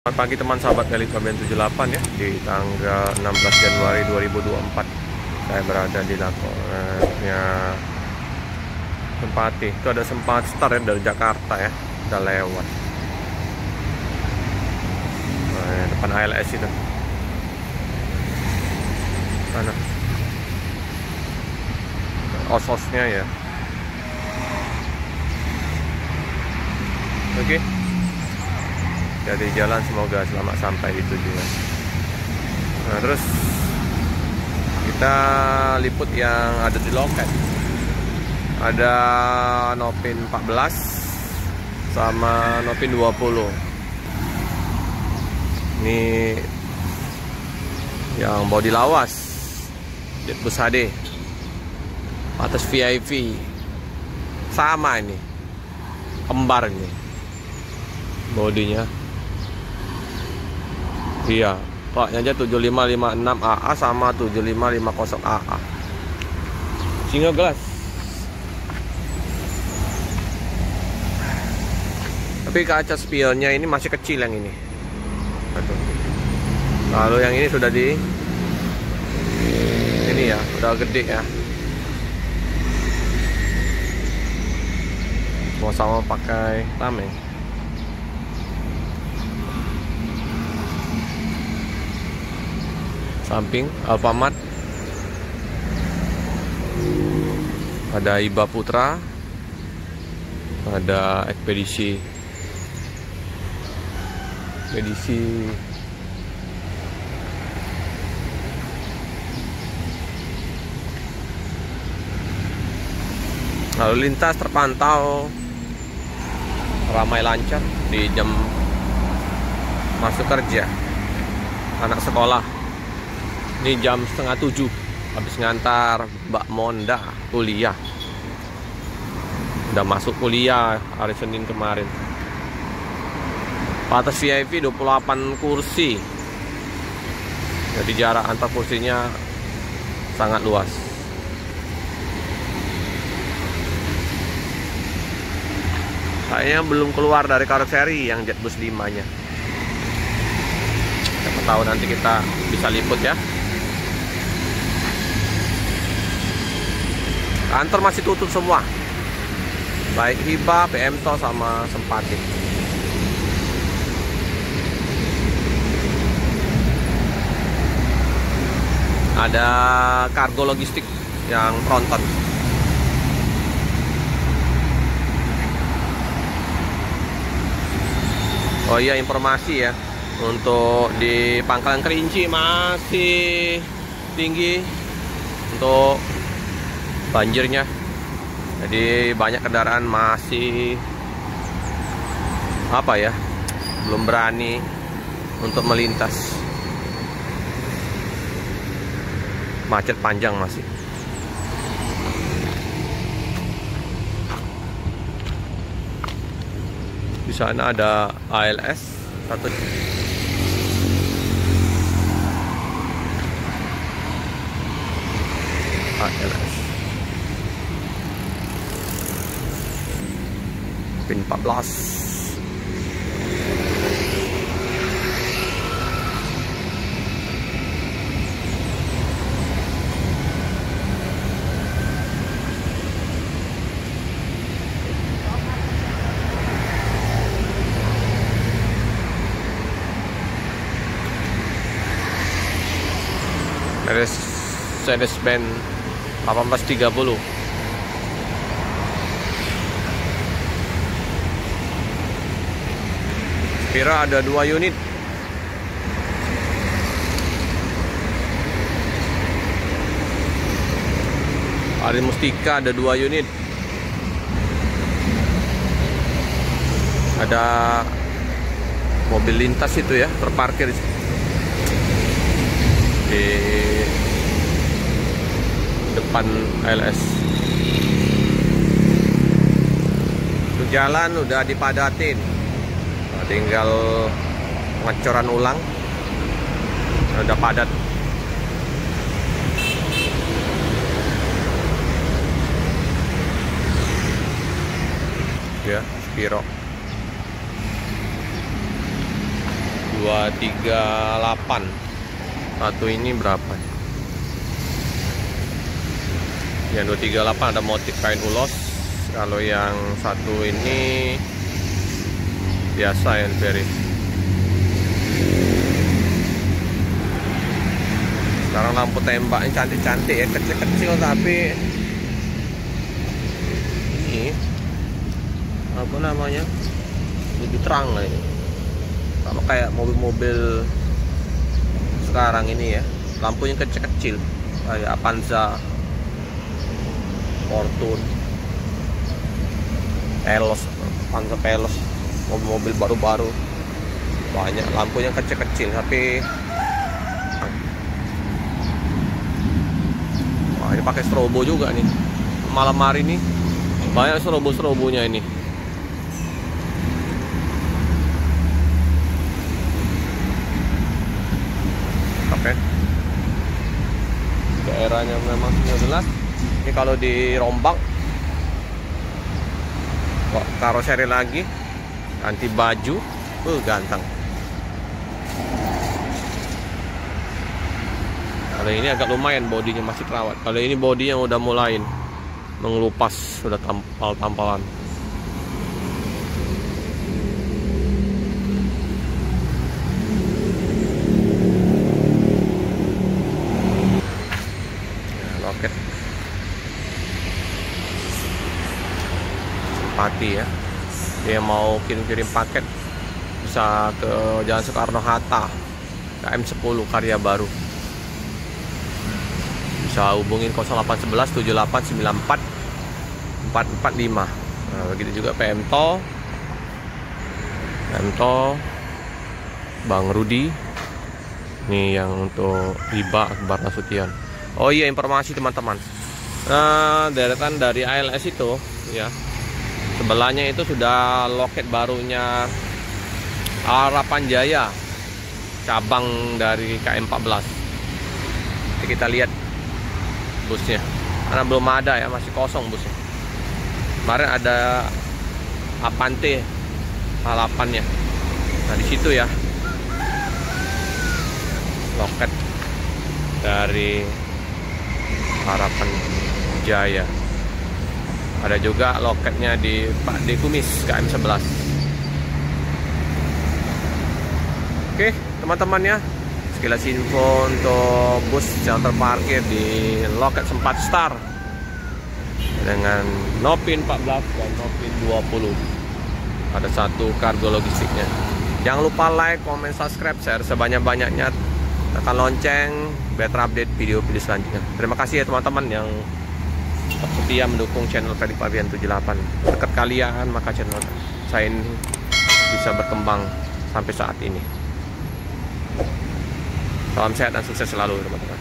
Selamat pagi teman sahabat Elite Fabian 78 ya. Di tanggal 16 Januari 2024 saya berada di lapangannya Sempati. Itu ada Sempat Star ya, dari Jakarta ya, udah lewat. Nah, depan ALS itu mana ososnya ya. Oke, jadi jalan, semoga selamat sampai di tujuan. Nah, terus kita liput yang ada di loket. Ada Nopin 14 sama Nopin 20. Ini yang bodi lawas, Jetbus HD atas VIP. Sama ini, kembar ini bodinya. Iya, paknya aja 7556 AA sama 7550 AA. Single glass. Tapi kaca spionnya ini masih kecil yang ini. Lalu yang ini sudah ini ya, udah gede ya. Mau sama pakai tameng. Samping Alfamart ada Iba Putra, ada ekspedisi lalu lintas terpantau ramai lancar di jam masuk kerja anak sekolah. Ini jam 6:30 habis ngantar Mbak Monda kuliah. Udah masuk kuliah hari Senin kemarin. Atas VIP 28 kursi. Jadi jarak antar kursinya sangat luas. Kayaknya belum keluar dari karoseri yang Jetbus 5-nya. Siapa tahu nanti kita bisa liput ya. Kantor masih tutup semua, baik Hiba, PMTO sama Sempati. Ada kargo logistik yang tronton. Oh iya, informasi ya, untuk di Pangkalan Kerinci masih tinggi untuk banjirnya. Jadi banyak kendaraan masih belum berani untuk melintas. Macet panjang masih. Di sana ada ALS satu. ALS Pin 14. Mercedes-Benz 1830. Spira ada 2 unit. Arin Mustika ada 2 unit. Ada mobil lintas itu ya, terparkir di depan ALS. Untuk jalan udah dipadatin, tinggal pengecoran ulang. Udah padat. Ya, Spiro 238. Satu ini berapa? Yang 238 ada motif kain ulos. Kalau yang satu ini biasa ya, Ferry. Sekarang lampu tembaknya cantik-cantik ya, kecil-kecil tapi ini apa namanya, lebih terang lah ini. Kalau kayak mobil-mobil sekarang ini ya, lampunya kecil-kecil kayak Avanza, Fortune, Pelos, Avanza Pelos, mobil-mobil baru-baru banyak lampunya kecil-kecil tapi wah, ini pakai strobo juga nih. Malam hari nih banyak strobo-strobonya ini. Oke. Daerahnya memang jelas. Ini kalau dirombak kok karoseri lagi, ganti baju, ganteng. Kalau ini agak lumayan, bodinya masih terawat. Kalau ini bodinya udah mulai mengelupas, sudah tampal-tampalan. Loket simpati ya, dia mau kirim-kirim paket bisa ke Jalan Soekarno-Hatta, KM 10 Karya Baru. Bisa hubungin 0811 7894 445. Nah, begitu juga PMTO Bang Rudi. Ini yang untuk Iba Akbar Nasution. Oh iya, informasi teman-teman. Nah, deretan dari ALS itu ya, sebelahnya itu sudah loket barunya Harapan Jaya, cabang dari KM14. Jadi kita lihat busnya, karena belum ada ya, masih kosong busnya. Kemarin ada Avante H8-nya. Nah di situ ya loket dari Harapan Jaya. Ada juga loketnya di Pak D Kumis KM11. Oke teman-teman ya, sekilas info untuk bus yang terparkir di loket 4 star dengan Nopin 14 dan Nopin 20. Ada satu kargo logistiknya. Jangan lupa like, comment, subscribe, share sebanyak-banyaknya, tekan lonceng biar terupdate video-video selanjutnya. Terima kasih ya teman-teman yang setia mendukung channel Ferry Fabian 78. Berkat kalian maka channel saya ini bisa berkembang sampai saat ini. Salam sehat dan sukses selalu teman-teman.